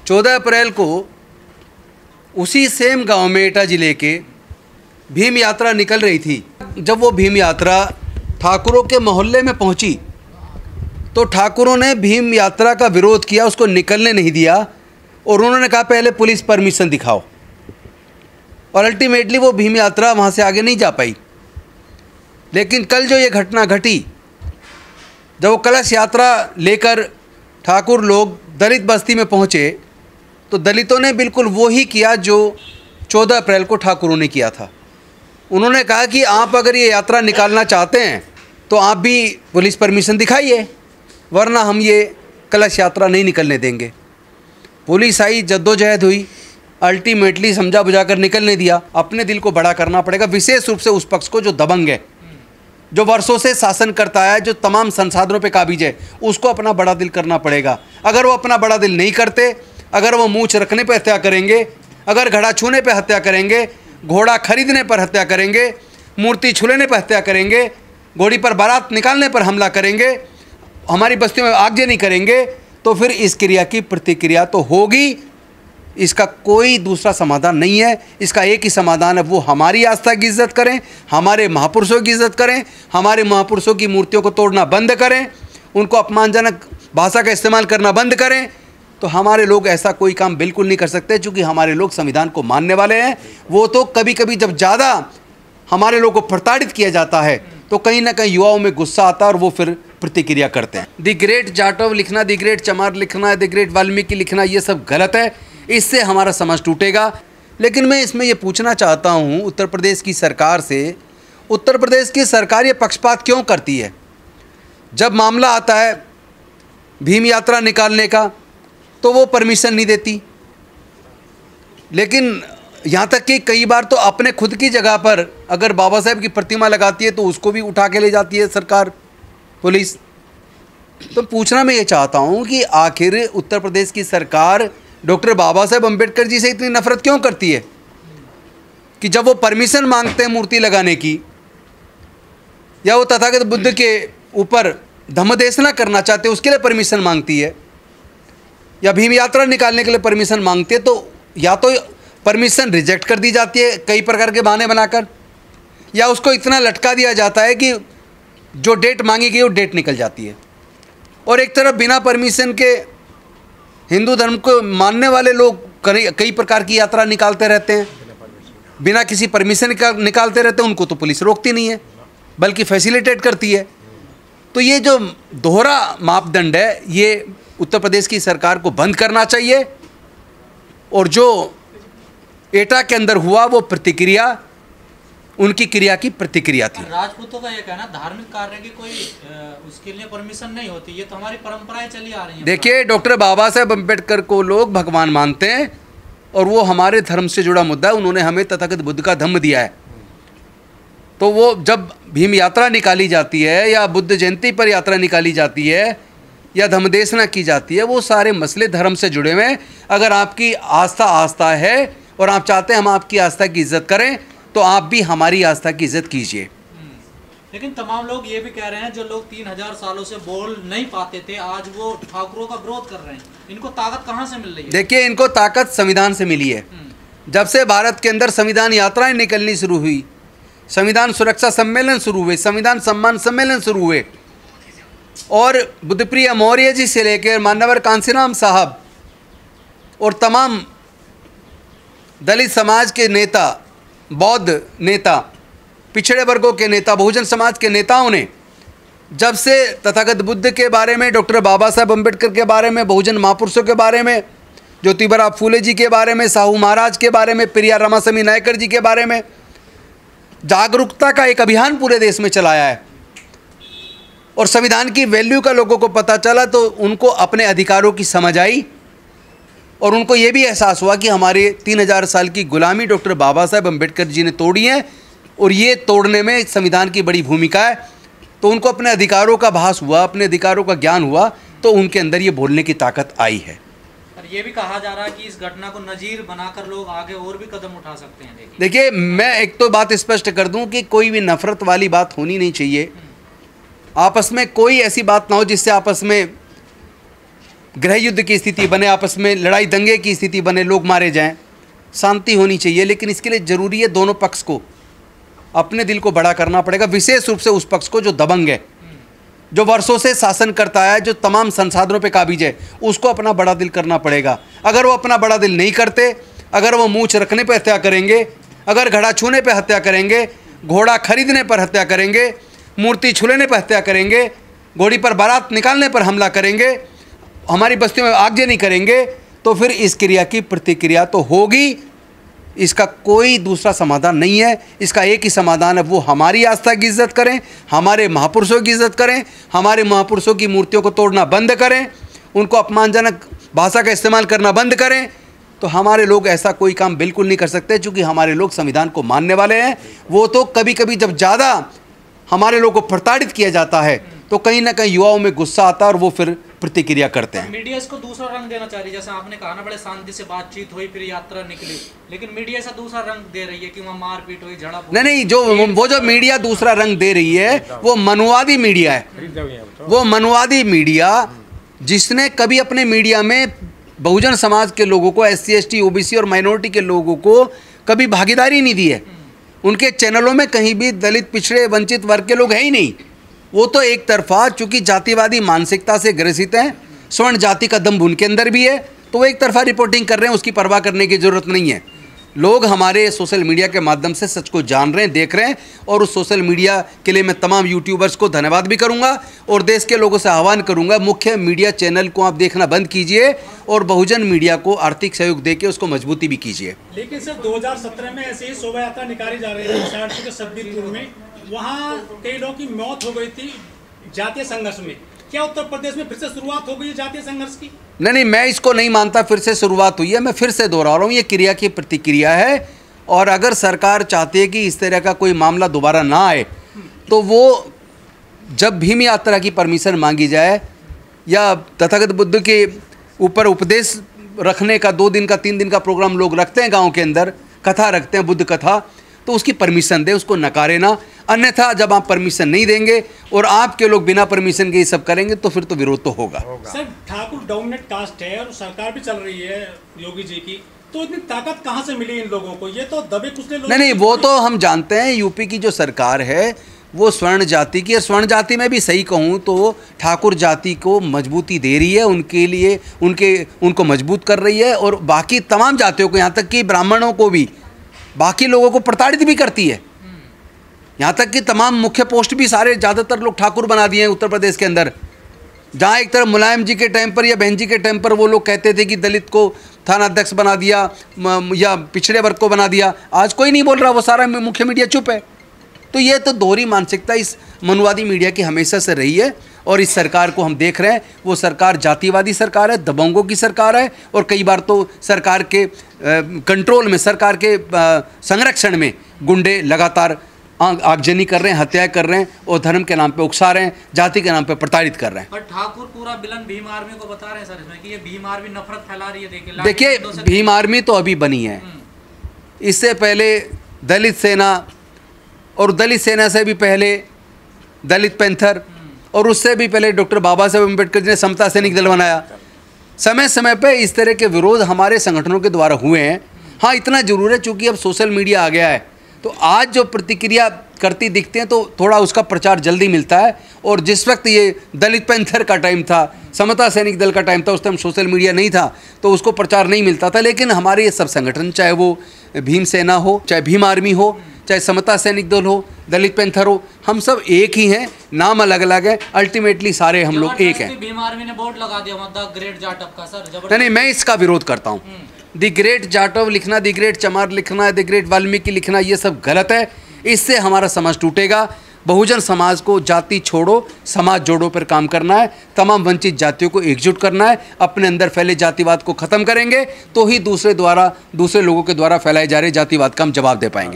14 अप्रैल को उसी सेम गांव में एटा ज़िले के भीम यात्रा निकल रही थी। जब वो भीम यात्रा ठाकुरों के मोहल्ले में पहुंची तो ठाकुरों ने भीम यात्रा का विरोध किया, उसको निकलने नहीं दिया और उन्होंने कहा पहले पुलिस परमिशन दिखाओ, और अल्टीमेटली वो भीम यात्रा वहाँ से आगे नहीं जा पाई। लेकिन कल जो ये घटना घटी, जब वो कलश यात्रा लेकर ठाकुर लोग दलित बस्ती में पहुँचे तो दलितों ने बिल्कुल वो ही किया जो 14 अप्रैल को ठाकुरों ने किया था। उन्होंने कहा कि आप अगर ये यात्रा निकालना चाहते हैं तो आप भी पुलिस परमिशन दिखाइए, वरना हम ये कलश यात्रा नहीं निकलने देंगे। पुलिस आई, जद्दोजहद हुई, अल्टीमेटली समझा बुझाकर निकलने दिया। अपने दिल को बड़ा करना पड़ेगा, विशेष रूप से उस पक्ष को जो दबंग है, जो वर्षों से शासन करता है, जो तमाम संसाधनों पे काबिज है, उसको अपना बड़ा दिल करना पड़ेगा। अगर वो अपना बड़ा दिल नहीं करते, अगर वो मूंछ रखने पर हत्या करेंगे, अगर घड़ा छूने पर हत्या करेंगे, घोड़ा खरीदने पर हत्या करेंगे, मूर्ति छूने पर हत्या करेंगे, घोड़ी पर बारात निकालने पर हमला करेंगे, हमारी बस्तियों में आगजनी करेंगे, तो फिर इस क्रिया की प्रतिक्रिया तो होगी। इसका कोई दूसरा समाधान नहीं है। इसका एक ही समाधान है, वो हमारी आस्था की इज्जत करें, हमारे महापुरुषों की इज्जत करें, हमारे महापुरुषों की मूर्तियों को तोड़ना बंद करें, उनको अपमानजनक भाषा का इस्तेमाल करना बंद करें। तो हमारे लोग ऐसा कोई काम बिल्कुल नहीं कर सकते, क्योंकि हमारे लोग संविधान को मानने वाले हैं। वो तो कभी कभी जब ज़्यादा हमारे लोगों को प्रताड़ित किया जाता है तो कहीं ना कहीं युवाओं में गुस्सा आता है और वो फिर प्रतिक्रिया करते हैं। द ग्रेट जाटव लिखना, द ग्रेट चमार लिखना, द ग्रेट वाल्मीकि लिखना, ये सब गलत है। इससे हमारा समाज टूटेगा। लेकिन मैं इसमें ये पूछना चाहता हूँ उत्तर प्रदेश की सरकार से, उत्तर प्रदेश की सरकार ये पक्षपात क्यों करती है? जब मामला आता है भीम यात्रा निकालने का तो वो परमिशन नहीं देती, लेकिन यहाँ तक कि कई बार तो अपने खुद की जगह पर अगर बाबा साहेब की प्रतिमा लगाती है तो उसको भी उठा के ले जाती है सरकार, पुलिस। तो पूछना मैं ये चाहता हूँ कि आखिर उत्तर प्रदेश की सरकार डॉक्टर बाबा साहेब अम्बेडकर जी से इतनी नफरत क्यों करती है कि जब वो परमिशन मांगते हैं मूर्ति लगाने की, या वो तथागत बुद्ध के ऊपर धम्मदेसना करना चाहते हैं उसके लिए परमिशन मांगती है, या भीम यात्रा निकालने के लिए परमिशन मांगती है, तो या तो परमिशन रिजेक्ट कर दी जाती है कई प्रकार के बहाने बनाकर, या उसको इतना लटका दिया जाता है कि जो डेट मांगी गई वो डेट निकल जाती है। और एक तरफ बिना परमिशन के हिंदू धर्म को मानने वाले लोग कई प्रकार की यात्रा निकालते रहते हैं, बिना किसी परमिशन का निकालते रहते हैं, उनको तो पुलिस रोकती नहीं है बल्कि फैसिलिटेट करती है। तो ये जो दोहरा मापदंड है ये उत्तर प्रदेश की सरकार को बंद करना चाहिए। और जो एटा के अंदर हुआ वो प्रतिक्रिया उनकी क्रिया की प्रतिक्रिया थी। राजपूतों का ये कहना धार्मिक कार्य की कोई उसके लिए परमिशन नहीं होती, ये तो हमारी परंपराएं चली आ रही हैं। देखिए, डॉक्टर बाबा साहेब अम्बेडकर को लोग भगवान मानते हैं और वो हमारे धर्म से जुड़ा मुद्दा है। उन्होंने हमें तथागत बुद्ध का धम्म दिया है। तो वो जब भीम यात्रा निकाली जाती है या बुद्ध जयंती पर यात्रा निकाली जाती है या धम्मदेसना की जाती है, वो सारे मसले धर्म से जुड़े हुए हैं। अगर आपकी आस्था है और आप चाहते हैं हम आपकी आस्था की इज्जत करें तो आप भी हमारी आस्था की इज्जत कीजिए। लेकिन तमाम लोग ये भी कह रहे हैं जो लोग 3000 सालों से बोल नहीं पाते थे आज वो ठाकुरों का विरोध कर रहे हैं, इनको ताकत कहाँ से मिल रही है? देखिए, इनको ताकत संविधान से मिली है। जब से भारत के अंदर संविधान यात्राएं निकलनी शुरू हुई, संविधान सुरक्षा सम्मेलन शुरू हुए, संविधान सम्मान सम्मेलन शुरू हुए, और बुद्धप्रिया मौर्य जी से लेकर मान्यवर कांसीराम साहब और तमाम दलित समाज के नेता, बौद्ध नेता, पिछड़े वर्गों के नेता, बहुजन समाज के नेताओं ने जब से तथागत बुद्ध के बारे में, डॉक्टर बाबा साहेब अम्बेडकर के बारे में, बहुजन महापुरुषों के बारे में, ज्योतिबा फूले जी के बारे में, साहू महाराज के बारे में, प्रिया रमास्वामी नायकर जी के बारे में जागरूकता का एक अभियान पूरे देश में चलाया है और संविधान की वैल्यू का लोगों को पता चला, तो उनको अपने अधिकारों की समझ आई और उनको ये भी एहसास हुआ कि हमारे 3000 साल की गुलामी डॉक्टर बाबा साहेब अम्बेडकर जी ने तोड़ी है और ये तोड़ने में संविधान की बड़ी भूमिका है। तो उनको अपने अधिकारों का भास हुआ, अपने अधिकारों का ज्ञान हुआ, तो उनके अंदर ये बोलने की ताकत आई है। पर ये भी कहा जा रहा है कि इस घटना को नजीर बनाकर लोग आगे और भी कदम उठा सकते हैं। देखिए, मैं एक तो बात स्पष्ट कर दूं कि कोई भी नफरत वाली बात होनी नहीं चाहिए। आपस में कोई ऐसी बात ना हो जिससे आपस में गृह युद्ध की स्थिति बने, आपस में लड़ाई दंगे की स्थिति बने, लोग मारे जाएं। शांति होनी चाहिए, लेकिन इसके लिए ज़रूरी है दोनों पक्ष को अपने दिल को बड़ा करना पड़ेगा, विशेष रूप से उस पक्ष को जो दबंग है, जो वर्षों से शासन करता है, जो तमाम संसाधनों पे काबिज है, उसको अपना बड़ा दिल करना पड़ेगा। अगर वो अपना बड़ा दिल नहीं करते, अगर वो मूंछ रखने पर हत्या करेंगे, अगर घड़ा छूने पर हत्या करेंगे, घोड़ा खरीदने पर हत्या करेंगे, मूर्ति छूने पर हत्या करेंगे, घोड़ी पर बारात निकालने पर हमला करेंगे, हमारी बस्तियों में आगजनी करेंगे, तो फिर इस क्रिया की प्रतिक्रिया तो होगी। इसका कोई दूसरा समाधान नहीं है। इसका एक ही समाधान है, वो हमारी आस्था की इज्जत करें, हमारे महापुरुषों की इज्जत करें, हमारे महापुरुषों की मूर्तियों को तोड़ना बंद करें, उनको अपमानजनक भाषा का इस्तेमाल करना बंद करें। तो हमारे लोग ऐसा कोई काम बिल्कुल नहीं कर सकते, क्योंकि हमारे लोग संविधान को मानने वाले हैं। वो तो कभी कभी जब ज़्यादा हमारे लोगों को प्रताड़ित किया जाता है तो कहीं ना कहीं युवाओं में गुस्सा आता है और वो फिर प्रतिक्रिया करते हैं। मीडिया इसको दूसरा रंग देना चाह रही है, जैसे आपने कहा ना, बड़े शांति से बातचीत हुई, फिर यात्रा निकली, लेकिन मीडिया ऐसा दूसरा रंग दे रही है कि वहाँ मारपीट हुई, झड़प हुई। नहीं, जो मीडिया दूसरा रंग दे रही है वो मनुवादी मीडिया है। वो मनुवादी मीडिया जिसने कभी अपने मीडिया में बहुजन समाज के लोगों को, SC ST OBC और माइनॉरिटी के लोगों को कभी भागीदारी नहीं दी है। उनके चैनलों में कहीं भी दलित, पिछड़े, वंचित वर्ग के लोग हैं ही नहीं। वो तो एक तरफा, चूंकि जातिवादी मानसिकता से ग्रसित हैं, स्वर्ण जाति का दम्भ उनके अंदर भी है, तो वो एक तरफा रिपोर्टिंग कर रहे हैं, उसकी परवाह करने की ज़रूरत नहीं है। लोग हमारे सोशल मीडिया के माध्यम से सच को जान रहे हैं, देख रहे हैं, और उस सोशल मीडिया के लिए मैं तमाम यूट्यूबर्स को धन्यवाद भी करूंगा और देश के लोगों से आह्वान करूंगा, मुख्य मीडिया चैनल को आप देखना बंद कीजिए और बहुजन मीडिया को आर्थिक सहयोग देके उसको मजबूती भी कीजिए। लेकिन सर 2017 में ऐसे ही शोभा यात्रा निकाली जा रही है शहर के सब्बीरपुर में, वहाँ कई लोगों की मौत हो गई थी जातीय संघर्ष में। क्या उत्तर प्रदेश में फिर से शुरुआत हो गई है जातीय संघर्ष की? नहीं, मैं इसको नहीं मानता फिर से शुरुआत हुई है। मैं फिर से दोहरा रहा हूँ, ये क्रिया की प्रतिक्रिया है, और अगर सरकार चाहती है कि इस तरह का कोई मामला दोबारा ना आए, तो वो जब भीम यात्रा की परमिशन मांगी जाए या तथागत बुद्ध के ऊपर उपदेश रखने का 2 दिन का 3 दिन का प्रोग्राम लोग रखते हैं, गाँव के अंदर कथा रखते हैं, बुद्ध कथा, तो उसकी परमिशन दे, उसको नकारे ना। अन्यथा जब आप परमिशन नहीं देंगे और आपके लोग बिना परमिशन के ये सब करेंगे तो फिर तो विरोध तो होगा। सर ठाकुर डोमिनेट कास्ट है और सरकार भी चल रही है योगी जी की, तो इतनी ताकत कहाँ से मिली इन लोगों को? ये तो दबे कुचले लोग। नहीं, वो तो हम जानते हैं, यूपी की जो सरकार है वो स्वर्ण जाति की, और स्वर्ण जाति में भी सही कहूँ तो ठाकुर जाति को मजबूती दे रही है, उनके लिए उनको मजबूत कर रही है, और बाकी तमाम जातियों को, यहाँ तक कि ब्राह्मणों को भी, बाकी लोगों को प्रताड़ित भी करती है। यहाँ तक कि तमाम मुख्य पोस्ट भी सारे ज़्यादातर लोग ठाकुर बना दिए हैं उत्तर प्रदेश के अंदर। जहाँ एक तरफ मुलायम जी के टाइम पर या बहन जी के टाइम पर वो लोग कहते थे कि दलित को थाना अध्यक्ष बना दिया या पिछड़े वर्ग को बना दिया, आज कोई नहीं बोल रहा, वो सारा मुख्य मीडिया चुप है। तो ये तो दोहरी मानसिकता इस मनुवादी मीडिया की हमेशा से रही है, और इस सरकार को हम देख रहे हैं, वो सरकार जातिवादी सरकार है, दबंगों की सरकार है, और कई बार तो सरकार के कंट्रोल में, सरकार के संरक्षण में गुंडे लगातार आगजनी कर रहे हैं, हत्याएं कर रहे हैं, और धर्म के नाम पे उकसा रहे हैं, जाति के नाम पे प्रताड़ित कर रहे हैं। पर ठाकुर पूरा विलन भीम आर्मी को बता रहे हैं सर इसमें कि ये भीम आर्मी नफरत फैला रही है। देखिए, भीम आर्मी तो अभी बनी है, इससे पहले दलित सेना, और दलित सेना से भी पहले दलित पैंथर, और उससे भी पहले डॉक्टर बाबा साहेब अम्बेडकर जी ने समता सैनिक दल बनाया। समय समय पे इस तरह के विरोध हमारे संगठनों के द्वारा हुए हैं। हाँ, इतना जरूर है, चूँकि अब सोशल मीडिया आ गया है, तो आज जो प्रतिक्रिया करती दिखते हैं तो थोड़ा उसका प्रचार जल्दी मिलता है। और जिस वक्त ये दलित पैंथर का टाइम था, समता सैनिक दल का टाइम था, उस टाइम सोशल मीडिया नहीं था, तो उसको प्रचार नहीं मिलता था। लेकिन हमारे ये सब संगठन, चाहे वो भीम सेना हो, चाहे भीम आर्मी हो, चाहे समता सैनिक दल हो, दलित पैंथर हो, हम सब एक ही हैं, नाम अलग अलग है, अल्टीमेटली सारे हम लोग एक हैं। भीम आर्मी ने बोर्ड लगा दिया द ग्रेट जाटव का सर। नहीं, मैं इसका विरोध करता हूँ। द ग्रेट जाटव लिखना, द ग्रेट चमार लिखना, द ग्रेट वाल्मीकि लिखना, ये सब गलत है। इससे हमारा समाज टूटेगा। बहुजन समाज को जाति छोड़ो, समाज जोड़ो पर काम करना है, तमाम वंचित जातियों को एकजुट करना है, अपने अंदर फैले जातिवाद को ख़त्म करेंगे तो ही दूसरे लोगों के द्वारा फैलाए जा रहे जातिवाद का हम जवाब दे पाएंगे।